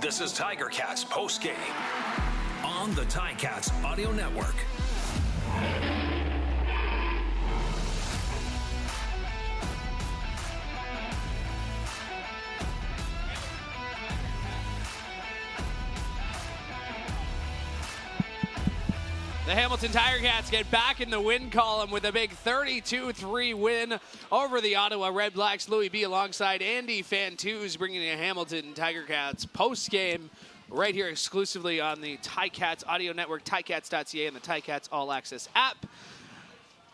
This is Tiger-Cats Postgame on the Ticats Audio Network. The Hamilton Tiger-Cats get back in the win column with a big 32-3 win over the Ottawa Redblacks. Louie B alongside Andy Fantuz bringing you Hamilton Tiger-Cats post-game right here exclusively on the Ticats Audio Network, ticats.ca, and the Ticats All Access app.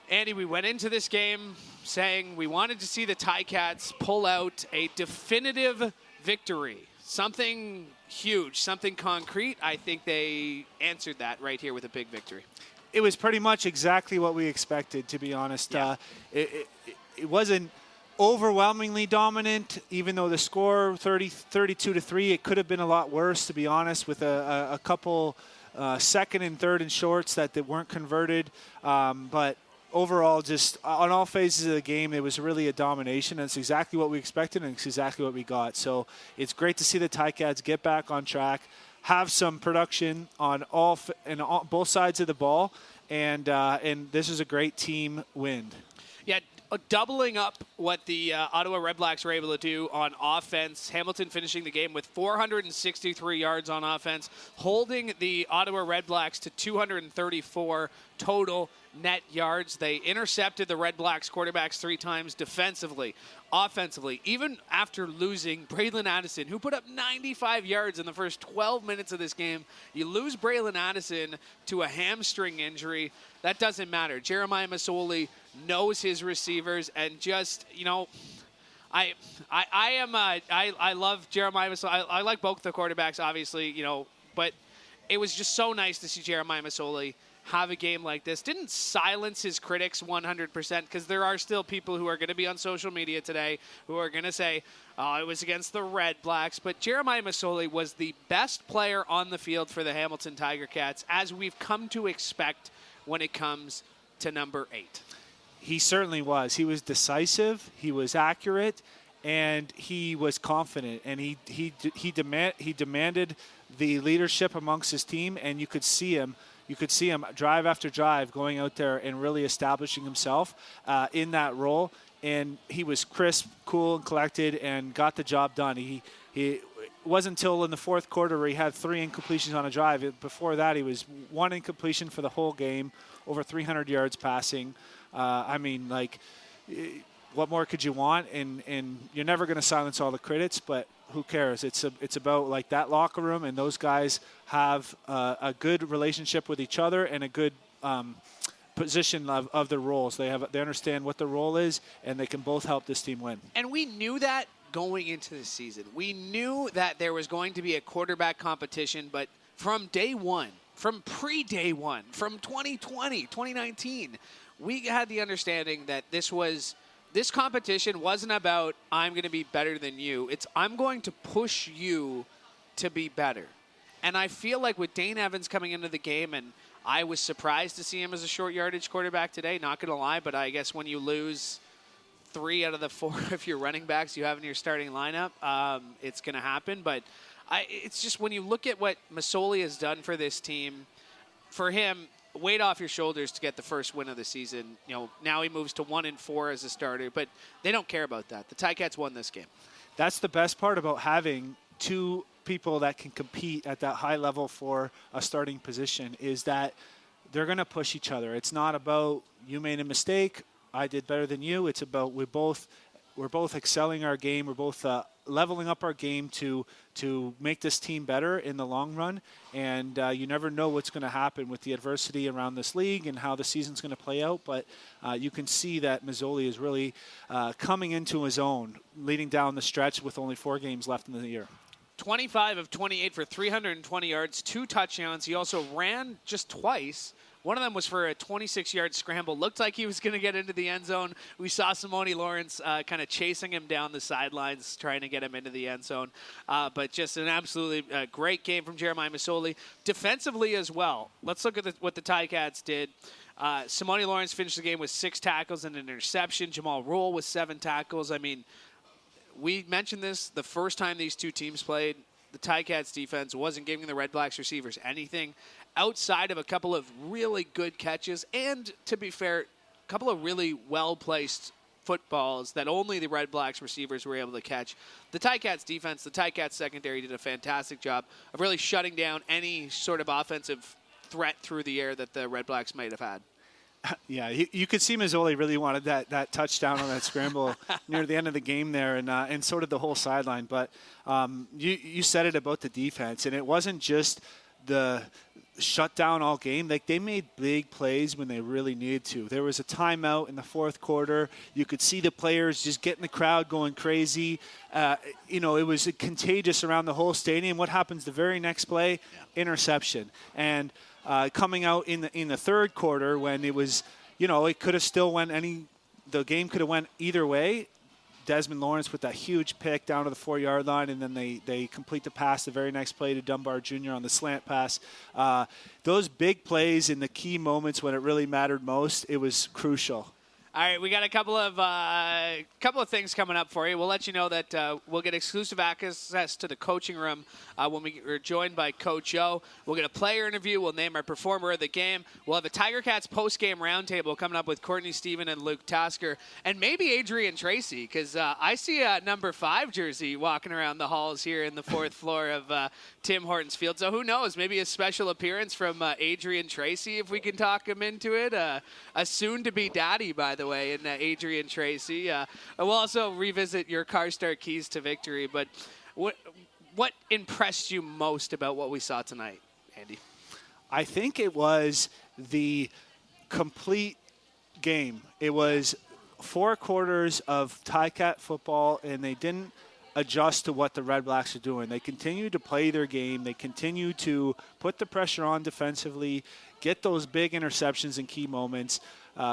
Andy, we went into this game saying we wanted to see the Ticats pull out a definitive victory. Something huge, something concrete. I think they answered that right here with a big victory. It was pretty much exactly what we expected, to be honest. Yeah. It wasn't overwhelmingly dominant, even though the score 32-3. It could have been a lot worse, to be honest, with a couple second and third and shorts that weren't converted. But overall, just on all phases of the game, it was really a domination. And it's exactly what we expected, and it's exactly what we got. So it's great to see the Ticats get back on track, have some production on both sides of the ball, and this is a great team win. Yeah, doubling up what the Ottawa Redblacks were able to do on offense. Hamilton finishing the game with 463 yards on offense, holding the Ottawa Redblacks to 234 total net yards. They intercepted the Redblacks quarterbacks 3 times defensively, offensively. Even after losing Braylon Addison, who put up 95 yards in the first 12 minutes of this game, you lose Braylon Addison to a hamstring injury. That doesn't matter. Jeremiah Masoli knows his receivers, and just, you know, I love Jeremiah Masoli. I like both the quarterbacks, obviously, you know, but it was just so nice to see Jeremiah Masoli have a game like this. Didn't silence his critics 100%, because there are still people who are going to be on social media today who are going to say, oh, it was against the Redblacks. But Jeremiah Masoli was the best player on the field for the Hamilton Tiger-Cats, as we've come to expect when it comes to number 8. He certainly was. He was decisive, he was accurate, and he was confident. And he demanded the leadership amongst his team, and you could see him. You could see him drive after drive going out there and really establishing himself in that role. And he was crisp, cool, and collected, and got the job done. It wasn't until in the fourth quarter where he had 3 incompletions on a drive. Before that, he was 1 incompletion for the whole game, over 300 yards passing. I mean, like, what more could you want? And you're never going to silence all the critics, but who cares? It's about, like, that locker room, and those guys have a good relationship with each other and a good position of their roles. They understand what the role is, and they can both help this team win. And we knew that going into the season. We knew that there was going to be a quarterback competition, but from day one, from pre-day one, from 2020, 2019, we had the understanding that this competition wasn't about, I'm going to be better than you. It's, I'm going to push you to be better. And I feel like with Dane Evans coming into the game, and I was surprised to see him as a short yardage quarterback today, not going to lie, but I guess when you lose 3 out of the 4 of your running backs you have in your starting lineup, it's going to happen. But it's just, when you look at what Masoli has done for this team, for him, weight off your shoulders to get the first win of the season. You know, now he moves to 1-4 as a starter, but they don't care about that. The Ticats won this game. That's the best part about having 2 people that can compete at that high level for a starting position, is that they're going to push each other. It's not about, you made a mistake, I did better than you. It's about we're both excelling our game. We're both leveling up our game to make this team better in the long run. And you never know what's going to happen with the adversity around this league and how the season's going to play out. But you can see that Masoli is really coming into his own, leading down the stretch with only 4 games left in the year. 25 of 28 for 320 yards, 2 touchdowns. He also ran just twice. One of them was for a 26-yard scramble. Looked like he was going to get into the end zone. We saw Simone Lawrence kind of chasing him down the sidelines, trying to get him into the end zone. But just an absolutely great game from Jeremiah Masoli. Defensively as well, let's look at what the Ticats did. Simone Lawrence finished the game with 6 tackles and an interception. Jamal Rule with 7 tackles. I mean, we mentioned this the first time these two teams played. the Ticats defense wasn't giving the Redblacks receivers anything outside of a couple of really good catches and, to be fair, a couple of really well-placed footballs that only the Redblacks receivers were able to catch. The Ticats defense, the Ticats secondary did a fantastic job of really shutting down any sort of offensive threat through the air that the Redblacks might have had. Yeah, you could see Mazzoli really wanted that touchdown on that scramble near the end of the game there, and so did the whole sideline. But you said it about the defense, and it wasn't just the shut down all game. Like, they made big plays when they really needed to. There was a timeout in the fourth quarter. You could see the players just getting the crowd going crazy. It was contagious around the whole stadium. What happens the very next play? Yeah. Interception. And coming out in the third quarter when it was, it could have still the game could have went either way. Desmond Lawrence with that huge pick down to the 4-yard line, and then they complete the pass the very next play to Dunbar Jr. on the slant pass. Those big plays in the key moments when it really mattered most, it was crucial. All right, we got a couple of things coming up for you. We'll let you know that we'll get exclusive access to the coaching room when we are joined by Coach O. We'll get a player interview. We'll name our performer of the game. We'll have a Tiger-Cats Postgame Roundtable coming up with Courtney Stephen and Luke Tasker, and maybe Adrian Tracy, because I see a number 5 jersey walking around the halls here in the 4th floor of Tim Hortons Field. So who knows? Maybe a special appearance from Adrian Tracy, if we can talk him into it. A soon-to-be daddy, by the way, in Adrian Tracy. We'll also revisit your car start keys to victory. But what impressed you most about what we saw tonight, Andy? I think it was the complete game. It was 4 quarters of Ticat football, and they didn't adjust to what the Redblacks are doing. They continue to play their game. They continue to put the pressure on defensively, get those big interceptions in key moments,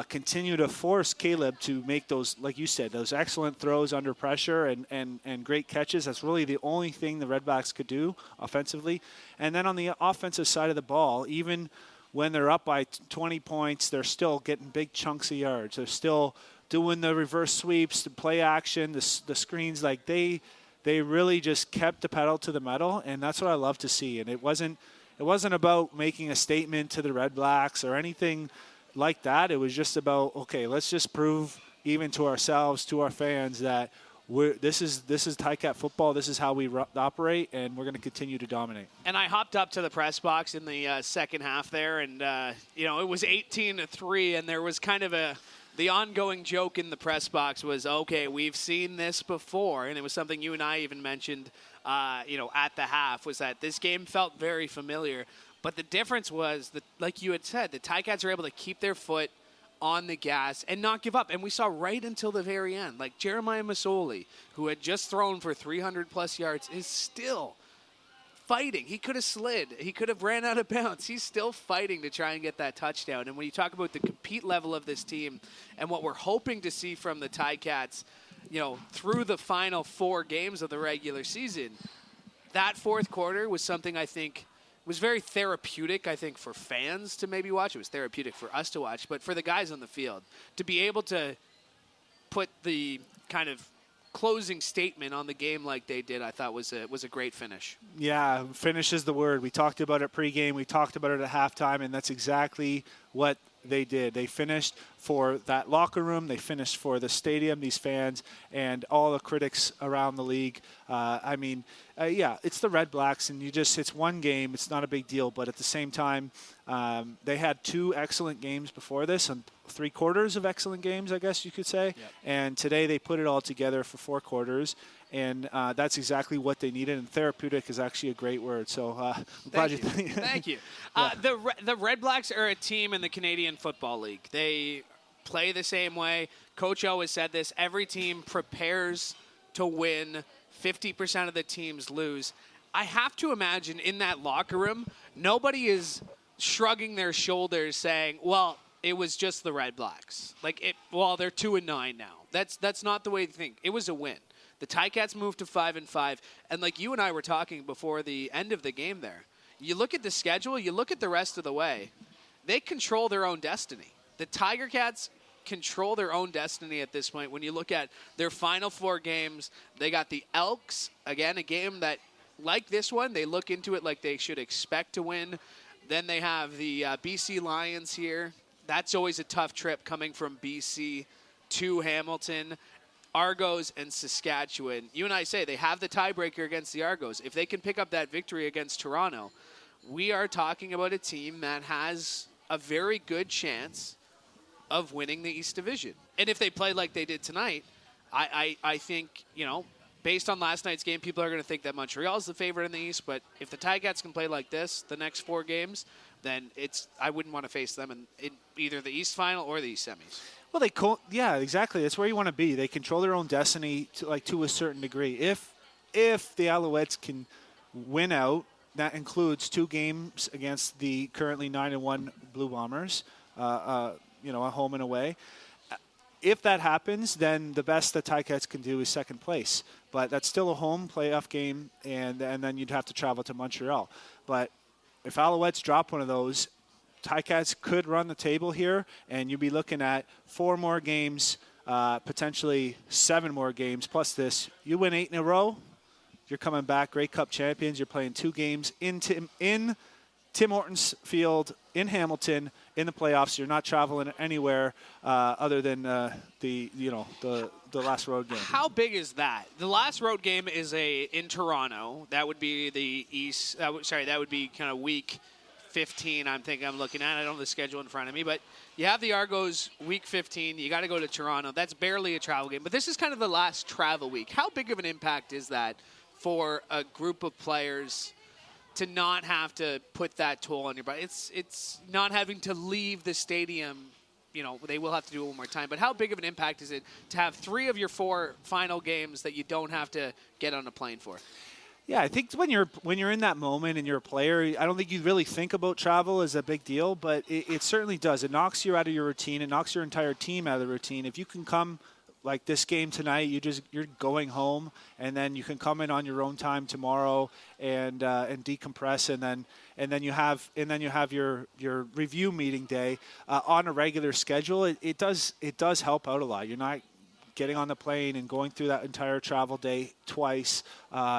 continue to force Caleb to make those, like you said, those excellent throws under pressure and great catches. That's really the only thing the Redblacks could do offensively. And then on the offensive side of the ball, even when they're up by 20 points, they're still getting big chunks of yards. They're still doing the reverse sweeps, the play action, the screens. Like, they really just kept the pedal to the metal, and that's what I love to see. And it wasn't about making a statement to the Redblacks or anything like that. It was just about, okay, let's just prove even to ourselves, to our fans, that this is Ticat football. This is how we operate, and we're going to continue to dominate. And I hopped up to the press box in the second half there, and it was 18-3, and there was kind of the ongoing joke in the press box was, okay, we've seen this before, and it was something you and I even mentioned, at the half, was that this game felt very familiar. But the difference was that, like you had said, the Ticats were able to keep their foot on the gas and not give up. And we saw right until the very end, like Jeremiah Mazzoli, who had just thrown for 300-plus yards, is still fighting. He could have slid. He could have ran out of bounds. He's still fighting to try and get that touchdown. And when you talk about the compete level of this team and what we're hoping to see from the Ticats, through the final 4 games of the regular season, that fourth quarter was something I think was very therapeutic, I think, for fans to maybe watch. It was therapeutic for us to watch. But for the guys on the field, to be able to put the kind of closing statement on the game like they did, I thought was a great finish. Yeah, finish is the word. We talked about it pregame. We talked about it at halftime, and that's exactly what they did. They finished for that locker room. They finished for the stadium, these fans, and all the critics around the league. It's the Redblacks, and it's one game. It's not a big deal, but at the same time, they had 2 excellent games before this, and 3 quarters of excellent games, I guess you could say. Yep. And today they put it all together for 4 quarters, and that's exactly what they needed. And therapeutic is actually a great word. So I'm glad you think. Thank you. Yeah. The Redblacks are a team in the Canadian Football League. They play the same way. Coach O has said this. Every team prepares to win. 50% of the teams lose. I have to imagine in that locker room, nobody is shrugging their shoulders saying, well, it was just the Redblacks. They're 2-9 now. That's not the way to think. It was a win. The Ticats moved to 5-5, and like you and I were talking before the end of the game there, you look at the schedule, you look at the rest of the way, they control their own destiny. The Tiger-Cats control their own destiny at this point. When you look at their final 4 games, they got the Elks, again, a game that like this one. They look into it like they should expect to win. Then they have the BC Lions here. That's always a tough trip coming from BC to Hamilton. Argos and Saskatchewan. You and I say they have the tiebreaker against the Argos. If they can pick up that victory against Toronto, we are talking about a team that has a very good chance of winning the East Division. And if they play like they did tonight, I think, based on last night's game, people are going to think that Montreal's the favorite in the East. But if the Ticats can play like this the next 4 games, then I wouldn't want to face them in either the East Final or the East Semis. Well, yeah, exactly. That's where you want to be. They control their own destiny to a certain degree. If the Alouettes can win out, that includes 2 games against the currently 9-1 Blue Bombers, at home and away. If that happens, then the best the Ticats can do is second place. But that's still a home playoff game, and then you'd have to travel to Montreal. But if Alouettes drop one of those, Ticats could run the table here, and you'd be looking at 4 more games, potentially 7 more games, plus this. You win 8 in a row, you're coming back, Grey Cup champions. You're playing 2 games in Tim Hortons Field in Hamilton in the playoffs. You're not traveling anywhere other than the last road game. How big is that? The last road game is in Toronto. That would be the East. That would be kind of week 15. I'm looking at. I don't have the schedule in front of me, but you have the Argos week 15. You got to go to Toronto. That's barely a travel game, but this is kind of the last travel week. How big of an impact is that for a group of players to not have to put that toll on your body? It's not having to leave the stadium. They will have to do it one more time. But how big of an impact is it to have 3 of your 4 final games that you don't have to get on a plane for? Yeah, I think when you're in that moment and you're a player, I don't think you really think about travel as a big deal, but it certainly does. It knocks you out of your routine. It knocks your entire team out of the routine. If you can come like this game tonight, you're going home, and then you can come in on your own time tomorrow and decompress, and then you have your review meeting day on a regular schedule. It does help out a lot. You're not getting on the plane and going through that entire travel day twice.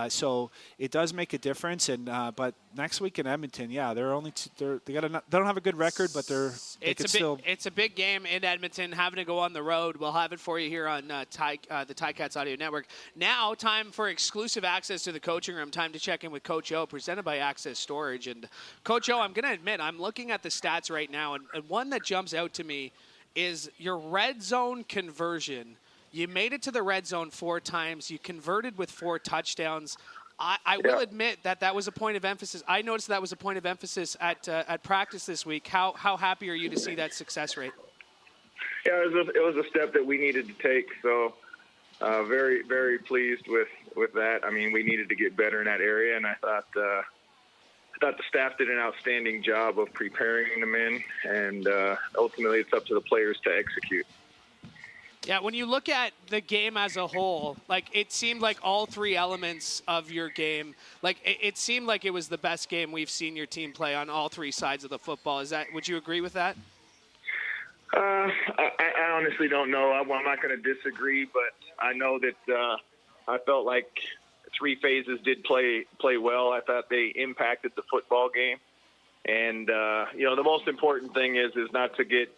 So it does make a difference. And but next week in Edmonton, yeah, they don't have a good record, but it's a big game in Edmonton. Having to go on the road, we'll have it for you here on the Ticats Audio Network. Now, time for exclusive access to the coaching room. Time to check in with Coach O, presented by Access Storage. And Coach O, I'm going to admit, I'm looking at the stats right now, and one that jumps out to me is your red zone conversion. You made it to the red zone 4 times. You converted with 4 touchdowns. I will admit that was a point of emphasis. I noticed that was a point of emphasis at practice this week. How happy are you to see that success rate? Yeah, it was a step that we needed to take. So very, very pleased with that. I mean, we needed to get better in that area, and I thought the staff did an outstanding job of preparing them in, and ultimately it's up to the players to execute. Yeah, when you look at the game as a whole, it seemed like all 3 elements of your game, it seemed like it was the best game we've seen your team play on all 3 sides of the football. Would you agree with that? I honestly don't know. I'm not going to disagree, but I know that I felt like 3 phases did play well. I thought they impacted the football game. And, the most important thing is not to get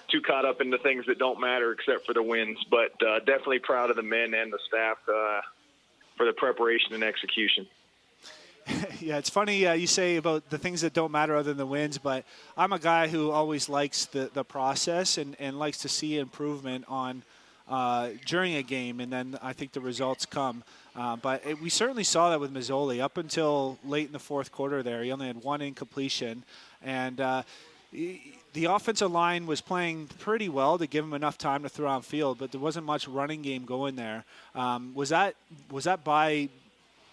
too caught up in the things that don't matter except for the wins. But definitely proud of the men and the staff for the preparation and execution. Yeah, it's funny you say about the things that don't matter other than the wins, but I'm a guy who always likes the process and likes to see improvement on during a game, and then I think the results come. But we certainly saw that with Mazzoli up until late in the 4th quarter there. He only had 1 incompletion, and the offensive line was playing pretty well to give him enough time to throw on field, but there wasn't much running game going there. Was that by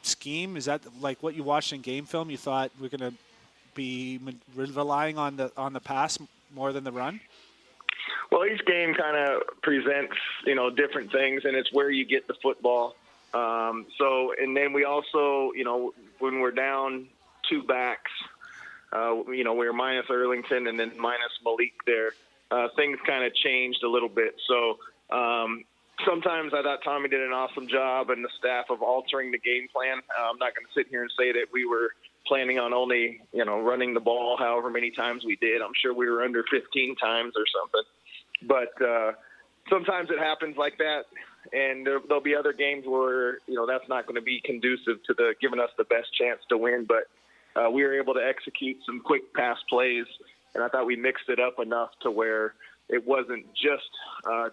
scheme? Is that like what you watched in game film? You thought we're going to be relying on the pass more than the run? Well, each game kind of presents, different things, and it's where you get the football. And then we also, when we're down 2 backs, we were minus Erlington and then minus Malik there. Things kind of changed a little bit. So sometimes I thought Tommy did an awesome job and the staff of altering the game plan. I'm not going to sit here and say that we were planning on only, running the ball however many times we did. I'm sure we were under 15 times or something. But sometimes it happens like that, and there'll be other games where, that's not going to be conducive to giving us the best chance to win. But we were able to execute some quick pass plays, and I thought we mixed it up enough to where it wasn't just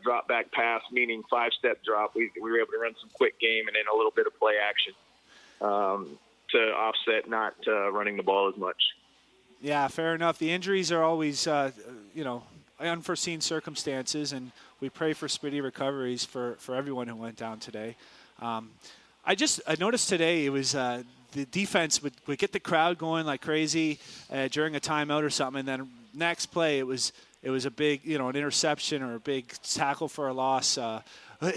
drop back pass, meaning 5-step drop. We were able to run some quick game and then a little bit of play action to offset not running the ball as much. Yeah, fair enough. The injuries are always, unforeseen circumstances, and we pray for speedy recoveries for everyone who went down today. I noticed today it was the defense would get the crowd going like crazy during a timeout or something, and then next play it was a big, an interception or a big tackle for a loss.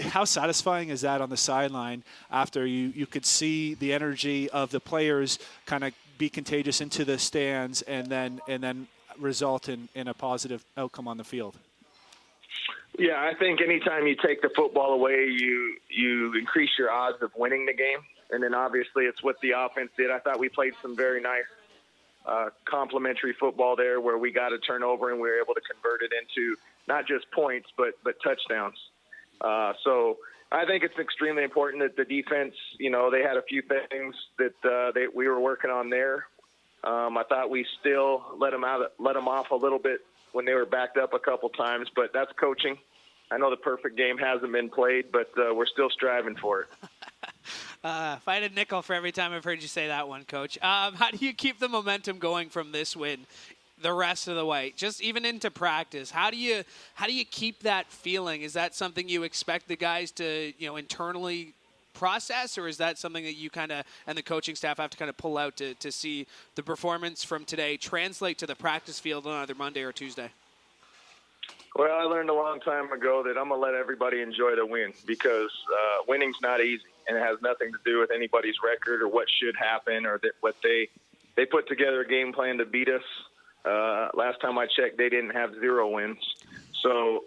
How satisfying is that on the sideline after you could see the energy of the players kind of be contagious into the stands and then result in a positive outcome on the field? Yeah, I think anytime you take the football away, you increase your odds of winning the game. And then obviously it's what the offense did. I thought we played some very nice complementary football there where we got a turnover and we were able to convert it into not just points but touchdowns. So I think it's extremely important that the defense, they had a few things that we were working on there. I thought we still let them off a little bit when they were backed up a couple times, but that's coaching. I know the perfect game hasn't been played, but we're still striving for it. If I had a nickel for every time I've heard you say that one, Coach. How do you keep the momentum going from this win the rest of the way, just even into practice? How do you keep that feeling? Is that something you expect the guys to internally process, or is that something that you kind of and the coaching staff have to kind of pull out to see the performance from today translate to the practice field on either Monday or Tuesday? Well, I learned a long time ago that I'm going to let everybody enjoy the win because winning's not easy, and it has nothing to do with anybody's record or what should happen or what they put together a game plan to beat us. Last time I checked, they didn't have 0 wins. So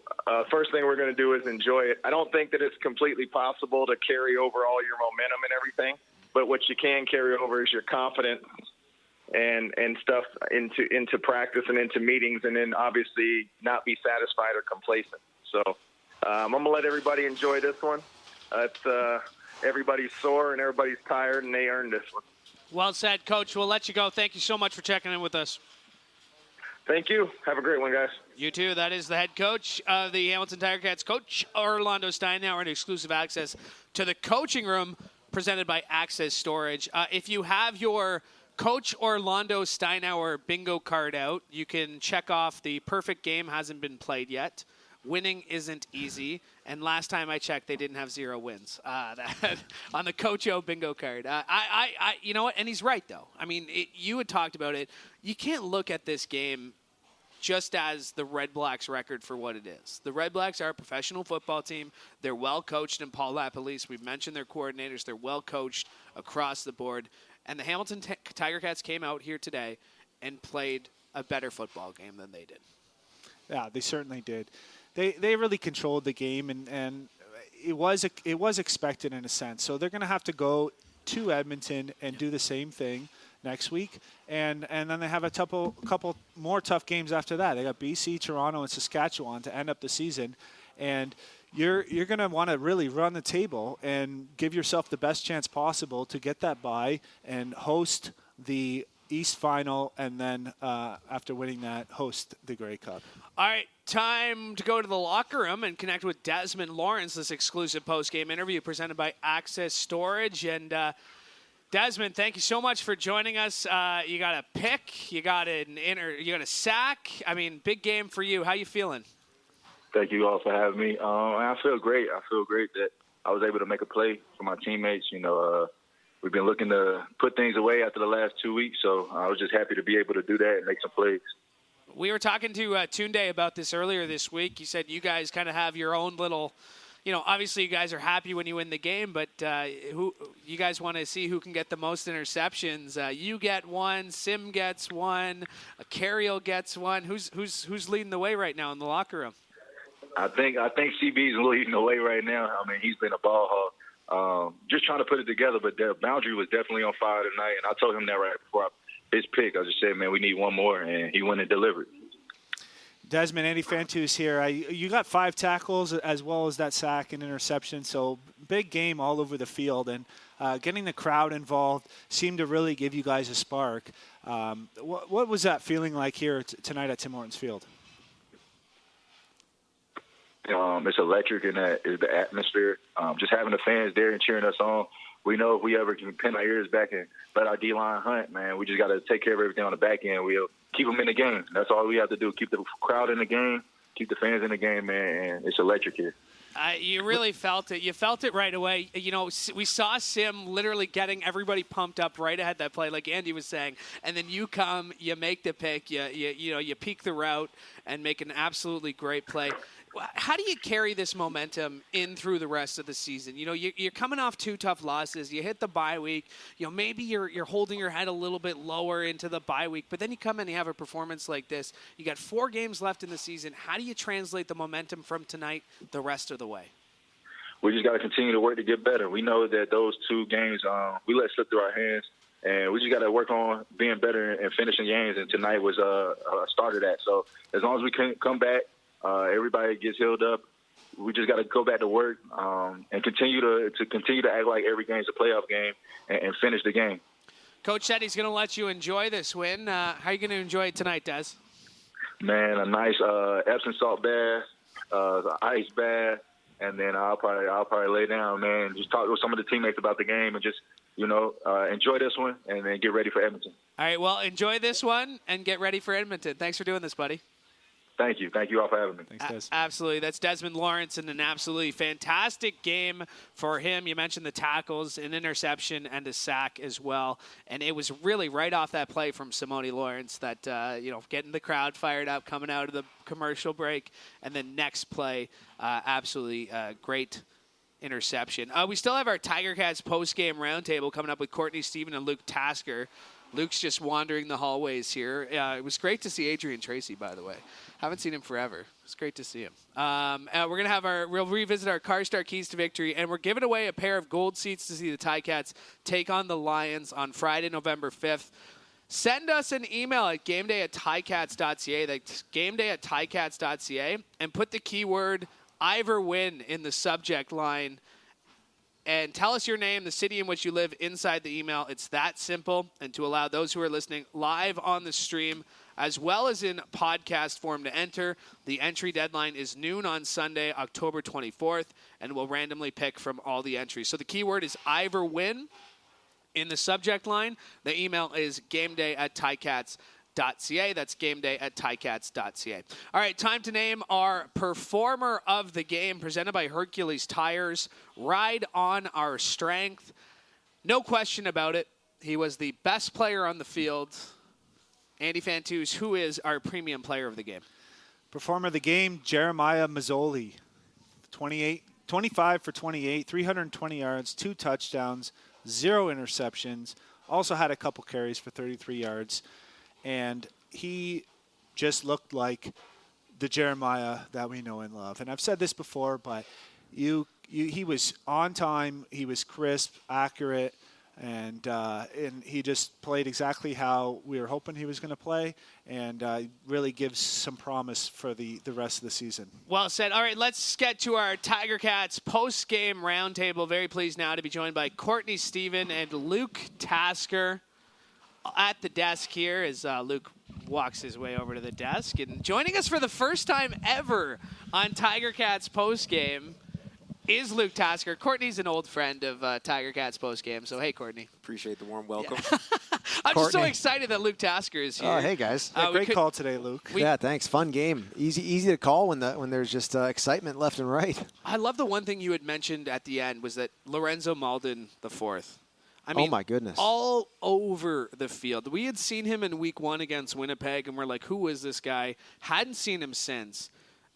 first thing we're going to do is enjoy it. I don't think that it's completely possible to carry over all your momentum and everything, but what you can carry over is your confidence and stuff into practice and into meetings, and then obviously not be satisfied or complacent. So I'm going to let everybody enjoy this one. Everybody's sore and everybody's tired, and they earned this one. Well said, Coach. We'll let you go. Thank you so much for checking in with us. Thank you. Have a great one, guys. You too. That is the head coach of the Hamilton Tiger-Cats, Coach Orlando Steinauer, and exclusive access to the coaching room presented by Access Storage. If you have your Coach Orlando Steinauer bingo card out, you can check off the perfect game hasn't been played yet. Winning isn't easy. And last time I checked, they didn't have 0 wins on the Coach O bingo card. You know what? And he's right, though. I mean, you had talked about it. You can't look at this game just as the Redblacks record for what it is. The Redblacks are a professional football team. They're well coached in Paul LaPolice. We've mentioned their coordinators. They're well coached across the board. And the Hamilton Tiger-Cats came out here today and played a better football game than they did. Yeah, they certainly did. They really controlled the game, and it was expected in a sense. So they're going to have to go to Edmonton and do the same thing next week, and then they have a couple more tough games after that. They got BC, Toronto, and Saskatchewan to end up the season, and you're going to want to really run the table and give yourself the best chance possible to get that bye and host the East Final, and then after winning that, host the Grey Cup. All right, time to go to the locker room and connect with Desmond Lawrence, this exclusive post-game interview presented by Access Storage. And Desmond, thank you so much for joining us. You got a pick, you got a sack. I mean, big game for you. How you feeling? Thank you all for having me. I feel great. I feel great that I was able to make a play for my teammates. We've been looking to put things away after the last 2 weeks, so I was just happy to be able to do that and make some plays. We were talking to Tunde about this earlier this week. You said you guys kind of have your own little, obviously you guys are happy when you win the game, but you guys want to see who can get the most interceptions. You get one, Sim gets one, Carriel gets one. Who's leading the way right now in the locker room? I think CB's a little eating away right now. I mean, he's been a ball hog. Just trying to put it together, but the boundary was definitely on fire tonight, and I told him that right before his pick. I just said, man, we need one more, and he went and delivered. Desmond, Andy Fantuz here. You got 5 tackles as well as that sack and interception, so big game all over the field. And getting the crowd involved seemed to really give you guys a spark. What was that feeling like here tonight at Tim Hortons Field? It's electric in that is the atmosphere. Just having the fans there and cheering us on. We know if we ever can pin our ears back and let our D-line hunt, man, we just got to take care of everything on the back end. We'll keep them in the game. That's all we have to do, keep the crowd in the game, keep the fans in the game, man, and it's electric here. You really felt it. You felt it right away. You know, we saw Sim literally getting everybody pumped up right ahead of that play, like Andy was saying. And then you come, you make the pick, you peek the route and make an absolutely great play. How do you carry this momentum in through the rest of the season? You know, you're coming off 2 tough losses. You hit the bye week. You know, maybe you're holding your head a little bit lower into the bye week, but then you come in and you have a performance like this. You got 4 games left in the season. How do you translate the momentum from tonight the rest of the way? We just got to continue to work to get better. We know that those 2 games we let slip through our hands, and we just got to work on being better and finishing games, and tonight was a start of that. So as long as we can come back, everybody gets healed up. We just got to go back to work and continue to act like every game's a playoff game and finish the game. Coach said he's going to let you enjoy this win. How are you going to enjoy it tonight, Des? Man, a nice Epsom salt bath, ice bath, and then I'll probably lay down, man, just talk with some of the teammates about the game and just enjoy this one and then get ready for Edmonton. All right, well, enjoy this one and get ready for Edmonton. Thanks for doing this, buddy. Thank you. Thank you all for having me. Thanks, Des. Absolutely. That's Desmond Lawrence, and an absolutely fantastic game for him. You mentioned the tackles, an interception, and a sack as well. And it was really right off that play from Simone Lawrence that, getting the crowd fired up, coming out of the commercial break. And then next play, absolutely great interception. We still have our Tiger-Cats Postgame Roundtable coming up with Courtney, Steven, and Luke Tasker. Luke's just wandering the hallways here. It was great to see Adrian Tracy, by the way. Haven't seen him forever. It's great to see him. We're going to we'll revisit our CarStar Keys to Victory, and we're giving away a pair of gold seats to see the Ticats take on the Lions on Friday, November 5th. Send us an email at gameday@ticats.ca. That's gameday@ticats.ca, and put the keyword Ivor Win in the subject line. And tell us your name, the city in which you live inside the email. It's that simple. And to allow those who are listening live on the stream, as well as in podcast form to enter, the entry deadline is noon on Sunday, October 24th, and we'll randomly pick from all the entries. So the keyword is Ivor Win in the subject line. The email is gameday@ticats.ca. That's gameday@ticats.ca. All right, time to name our performer of the game, presented by Hercules Tires. Ride on our strength. No question about it. He was the best player on the field. Andy Fantuz, who is our premium player of the game? Performer of the game, Jeremiah Mazzoli. 25 for 28, 320 yards, 2 touchdowns, 0 interceptions. Also had a couple carries for 33 yards. And he just looked like the Jeremiah that we know and love. And I've said this before, but he was on time, he was crisp, accurate, and he just played exactly how we were hoping he was going to play, and really gives some promise for the rest of the season. Well said. All right, let's get to our Tiger-Cats post-game roundtable. Very pleased now to be joined by Courtney, Steven, and Luke Tasker at the desk here as Luke walks his way over to the desk. And joining us for the first time ever on Tiger-Cats postgame is Luke Tasker. Courtney's an old friend of Tiger-Cats postgame, so hey, Courtney. Appreciate the warm welcome. Yeah. I'm just so excited that Luke Tasker is here. Oh, hey, guys. Great call today, Luke. Yeah, thanks. Fun game. Easy to call when there's just excitement left and right. I love the one thing you had mentioned at the end was that Lorenzo Malden IV. I mean, oh, my goodness. All over the field. We had seen him in week 1 against Winnipeg, and we're like, who is this guy? Hadn't seen him since.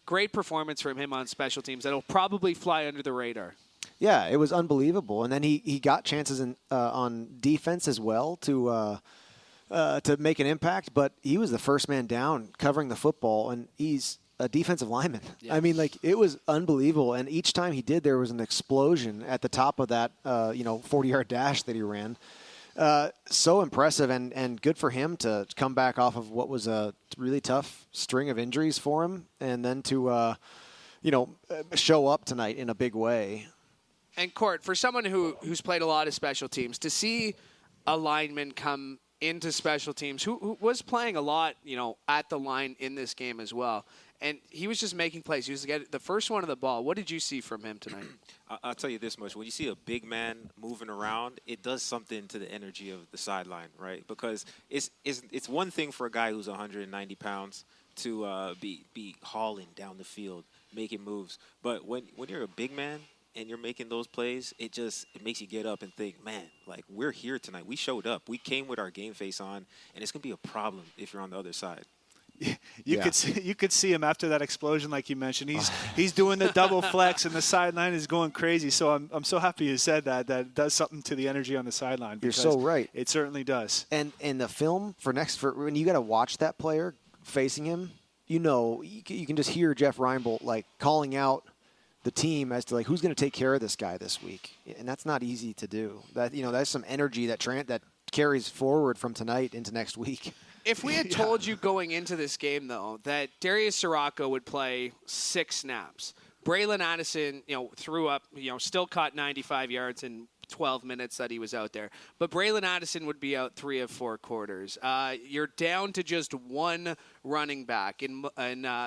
Great performance from him on special teams. That'll probably fly under the radar. Yeah, it was unbelievable. And then he got chances on defense as well to make an impact. But he was the first man down covering the football, and he's a defensive lineman. Yeah. I mean, like, it was unbelievable. And each time he did, there was an explosion at the top of that, 40-yard dash that he ran. So impressive and good for him to come back off of what was a really tough string of injuries for him, and then to, show up tonight in a big way. And Court, for someone who's played a lot of special teams, to see a lineman come into special teams, who was playing a lot, at the line in this game as well, and he was just making plays. He was the first one of the ball. What did you see from him tonight? I'll tell you this much. When you see a big man moving around, it does something to the energy of the sideline, right? Because it's one thing for a guy who's 190 pounds to be hauling down the field, making moves. But when you're a big man and you're making those plays, it makes you get up and think, man, like, we're here tonight. We showed up. We came with our game face on, and it's going to be a problem if you're on the other side. You could see him after that explosion, like you mentioned. He's doing the double flex, and the sideline is going crazy. So I'm so happy you said that. That does something to the energy on the sideline. You're so right. It certainly does. And in the film for when you got to watch that player facing him, you can just hear Jeff Reinbold like calling out the team as to like who's going to take care of this guy this week, and that's not easy to do. That's some energy that carries forward from tonight into next week. If we had told you going into this game, though, that Darius Sirocco would play 6 snaps, Braylon Addison, threw up, still caught 95 yards in 12 minutes that he was out there, but Braylon Addison would be out 3 of 4 quarters. You're down to just one running back, and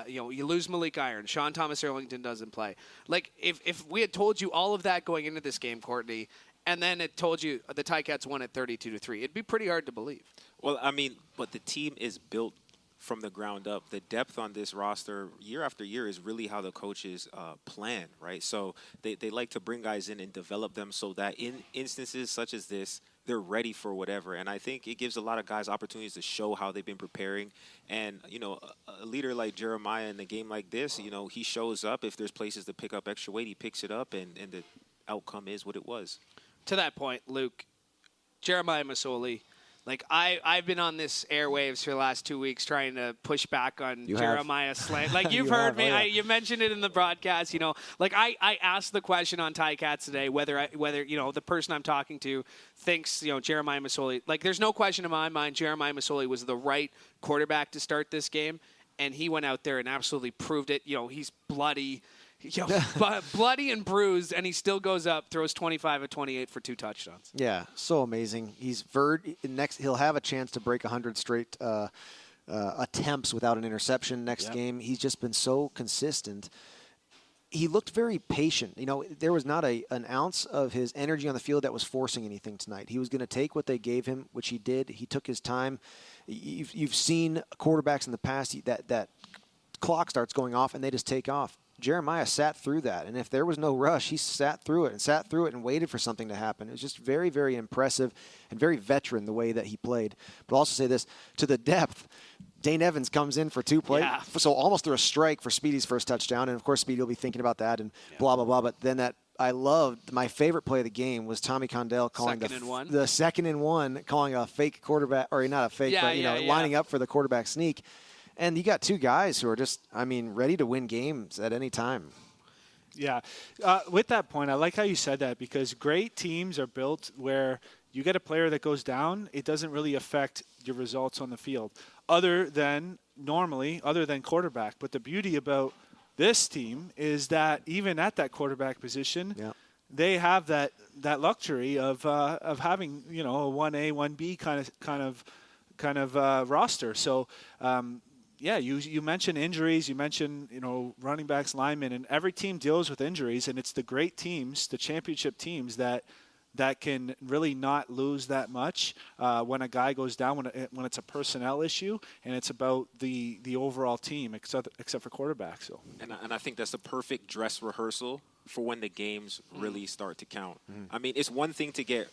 you lose Malik Iron. Sean Thomas Erlington doesn't play. Like, if we had told you all of that going into this game, Courtney, and then it told you the Ticats won at 32-3, it'd be pretty hard to believe. Well, I mean, but the team is built from the ground up. The depth on this roster year after year is really how the coaches plan, right? So they like to bring guys in and develop them so that in instances such as this, they're ready for whatever. And I think it gives a lot of guys opportunities to show how they've been preparing. And, a leader like Jeremiah in a game like this, he shows up. If there's places to pick up extra weight, he picks it up, and the outcome is what it was. To that point, Luke, Jeremiah Masoli, like, I've been on this airwaves for the last 2 weeks trying to push back on Jeremiah Slant. Like, you've heard me. You mentioned it in the broadcast, Like, I asked the question on Ticats today whether the person I'm talking to thinks, Jeremiah Masoli. Like, there's no question in my mind Jeremiah Masoli was the right quarterback to start this game, and he went out there and absolutely proved it. He's bloody. Bloody and bruised, and he still goes up, throws 25 of 28 for 2 touchdowns. Yeah, so amazing. He'll have a chance to break 100 straight attempts without an interception next game. He's just been so consistent. He looked very patient. There was not an ounce of his energy on the field that was forcing anything tonight. He was going to take what they gave him, which he did. He took his time. You've seen quarterbacks in the past that clock starts going off and they just take off. Jeremiah sat through that, and if there was no rush, he sat through it and waited for something to happen. It was just very, very impressive and very veteran the way that he played. But I'll also say this, to the depth, Dane Evans comes in for 2 plays, so almost threw a strike for Speedy's first touchdown, and of course Speedy will be thinking about that and blah, blah, blah. But then I loved, my favorite play of the game was Tommy Condell calling the 2nd and 1, calling a fake quarterback, or not a fake, lining up for the quarterback sneak. And you got 2 guys who are just, ready to win games at any time. Yeah. With that point, I like how you said that, because great teams are built where you get a player that goes down, it doesn't really affect your results on the field, other than quarterback. But the beauty about this team is that even at that quarterback position, they have that luxury of having, a 1A, 1B kind of roster. So, you mentioned injuries, you mentioned, running backs, linemen, and every team deals with injuries, and it's the great teams, the championship teams that can really not lose that much when a guy goes down, when it's a personnel issue, and it's about the overall team, except for quarterback. So, and I think that's a perfect dress rehearsal for when the games really start to count. It's one thing to get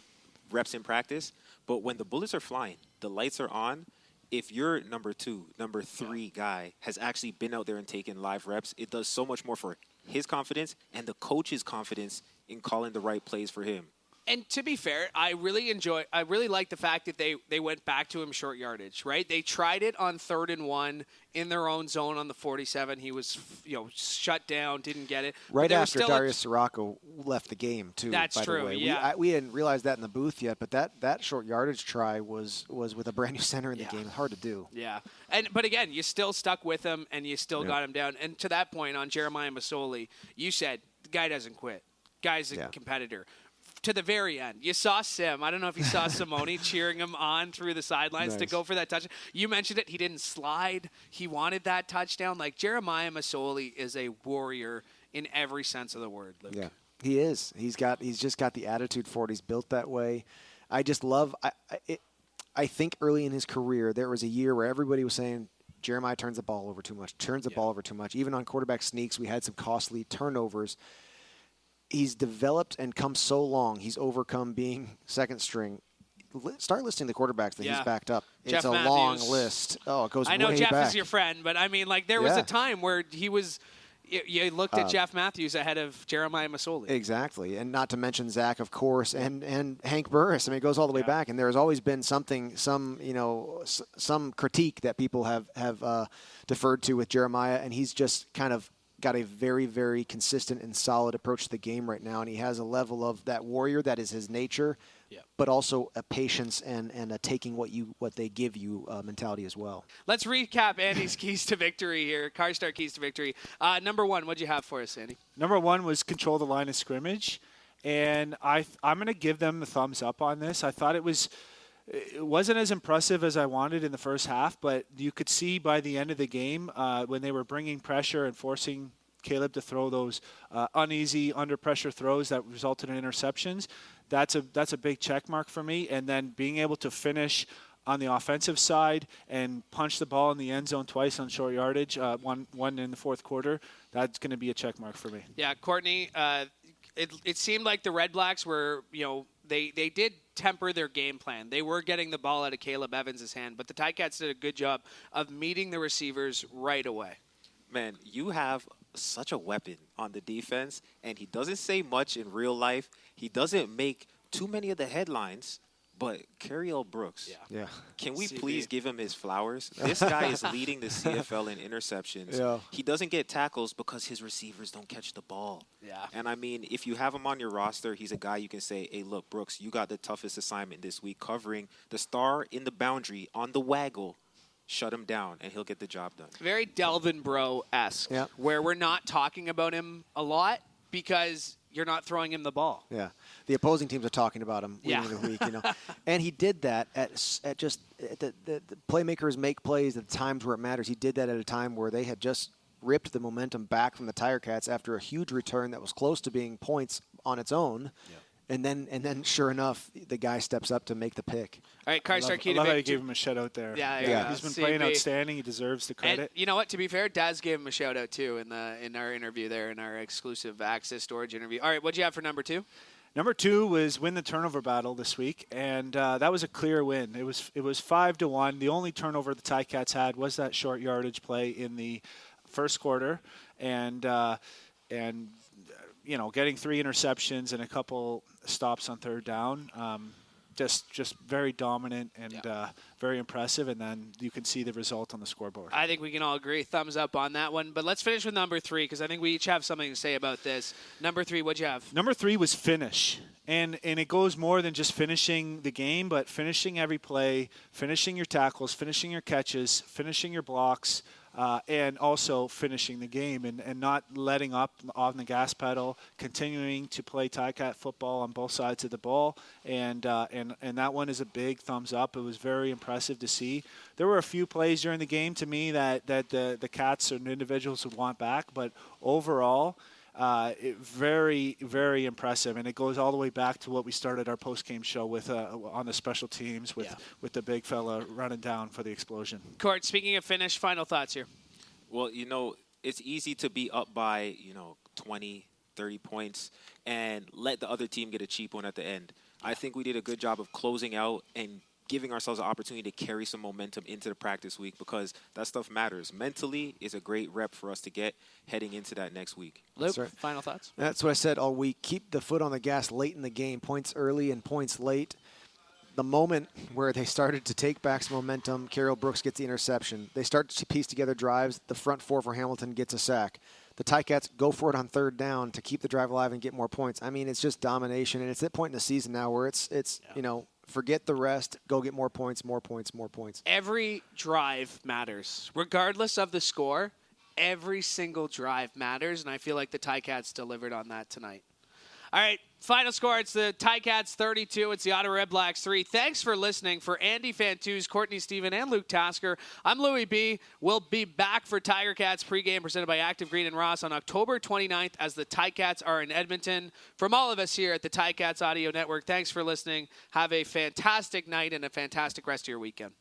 reps in practice, but when the bullets are flying, the lights are on, if your number 2, number 3 guy has actually been out there and taken live reps, it does so much more for his confidence and the coach's confidence in calling the right plays for him. And to be fair, I really like the fact that they went back to him short yardage, right? They tried it on 3rd and 1 in their own zone on the 47. He was, shut down, didn't get it. Right after Darius Sirocco left the game, too. That's by true, the way. yeah. We didn't realize that in the booth yet, but that short yardage try was with a brand new center in the game. Hard to do. Yeah. But again, you still stuck with him, and you still got him down. And to that point, on Jeremiah Masoli, you said, the guy doesn't quit. Guy's a competitor. To the very end, you saw Sim. I don't know if you saw Simone cheering him on through the sidelines to go for that touchdown. You mentioned it. He didn't slide. He wanted that touchdown. Like, Jeremiah Masoli is a warrior in every sense of the word, Luke. Yeah, he is. He's just got the attitude for it. He's built that way. I just love. I think early in his career there was a year where everybody was saying Jeremiah turns the ball over too much. Even on quarterback sneaks, we had some costly turnovers. He's developed and come so long. He's overcome being second string. Start listing the quarterbacks that he's backed up. Jeff it's a Matthews. Long list. Oh, it goes way back. I know Jeff is your friend, but I mean, like, there was a time where he was you looked at Jeff Matthews ahead of Jeremiah Masoli. Exactly, and not to mention Zach, of course, and Hank Burris. I mean, it goes all the way back, and there has always been some critique that people have deferred to with Jeremiah, and he's just kind of got a very, very consistent and solid approach to the game right now, and he has a level of that warrior that is his nature, but also a patience and a taking what they give you mentality as well. Let's recap Andy's keys to victory here. Car Start keys to victory. Number 1, what'd you have for us, Andy? Number 1 was control the line of scrimmage, and I'm going to give them the thumbs up on this. I thought it wasn't as impressive as I wanted in the first half, but you could see by the end of the game when they were bringing pressure and forcing Caleb to throw those uneasy under pressure throws that resulted in interceptions. That's a big check mark for me. And then being able to finish on the offensive side and punch the ball in the end zone twice on short yardage, one in the fourth quarter, that's going to be a check mark for me. Yeah, Courtney, it seemed like the Redblacks were, they did temper their game plan. They were getting the ball out of Caleb Evans' hand, but the Ticats did a good job of meeting the receivers right away. Man, you have such a weapon on the defense, and he doesn't say much in real life. He doesn't make too many of the headlines, but Cariel Brooks. Yeah. Can we CB. please give him his flowers? This guy is leading the CFL in interceptions. Yeah. He doesn't get tackles because his receivers don't catch the ball. Yeah. And, I mean, if you have him on your roster, he's a guy you can say, hey, look, Brooks, you got the toughest assignment this week covering the star in the boundary on the waggle. Shut him down, and he'll get the job done. Very Delvin Bro-esque, where we're not talking about him a lot because you're not throwing him the ball. Yeah, the opposing teams are talking about him week to week, and he did that at the playmakers make plays at the times where it matters. He did that at a time where they had just ripped the momentum back from the Tiger-Cats after a huge return that was close to being points on its own. Yep. And then, sure enough, the guy steps up to make the pick. All right, Car Start key I to love how victory. you gave him a shout-out there. Yeah. He's been playing outstanding. He deserves the credit. And you know what? To be fair, Daz gave him a shout-out, too, in our interview there, in our exclusive Access Storage interview. All right, what'd you have for number 2? Number 2 was win the turnover battle this week, and that was a clear win. It was 5-1. The only turnover the Ticats had was that short yardage play in the first quarter, and getting 3 interceptions and a couple stops on third down, just very dominant and very impressive. And then you can see the result on the scoreboard. I think we can all agree. Thumbs up on that one. But let's finish with number 3 because I think we each have something to say about this. Number 3, what'd you have? Number 3 was finish. And it goes more than just finishing the game, but finishing every play, finishing your tackles, finishing your catches, finishing your blocks, and also finishing the game and not letting up on the gas pedal, continuing to play Ticat football on both sides of the ball. And that one is a big thumbs up. It was very impressive to see. There were a few plays during the game to me that the Cats and individuals would want back, but overall, very, very impressive, and it goes all the way back to what we started our post-game show with on the special teams with the big fella running down for the explosion. Court, speaking of finish, final thoughts here. Well, it's easy to be up by 20, 30 points and let the other team get a cheap one at the end. I think we did a good job of closing out and giving ourselves an opportunity to carry some momentum into the practice week, because that stuff matters. Mentally is a great rep for us to get heading into that next week. Luke, right. final thoughts? That's what I said all week. Keep the foot on the gas late in the game. Points early and points late. The moment where they started to take back some momentum, Carroll Brooks gets the interception. They start to piece together drives. The front four for Hamilton gets a sack. The Ticats go for it on third down to keep the drive alive and get more points. I mean, it's just domination, and it's that point in the season now where it's you know, forget the rest, go get more points, more points, more points. Every drive matters. Regardless of the score, every single drive matters, and I feel like the Ticats delivered on that tonight. All right, final score, it's the Ticats 32. It's the Ottawa Redblacks 3. Thanks for listening. For Andy Fantuz, Courtney Stephen, and Luke Tasker, I'm Louie B. We'll be back for Tiger-Cats pregame presented by Active Green and Ross on October 29th as the Ticats are in Edmonton. From all of us here at the Ticats Audio Network, thanks for listening. Have a fantastic night and a fantastic rest of your weekend.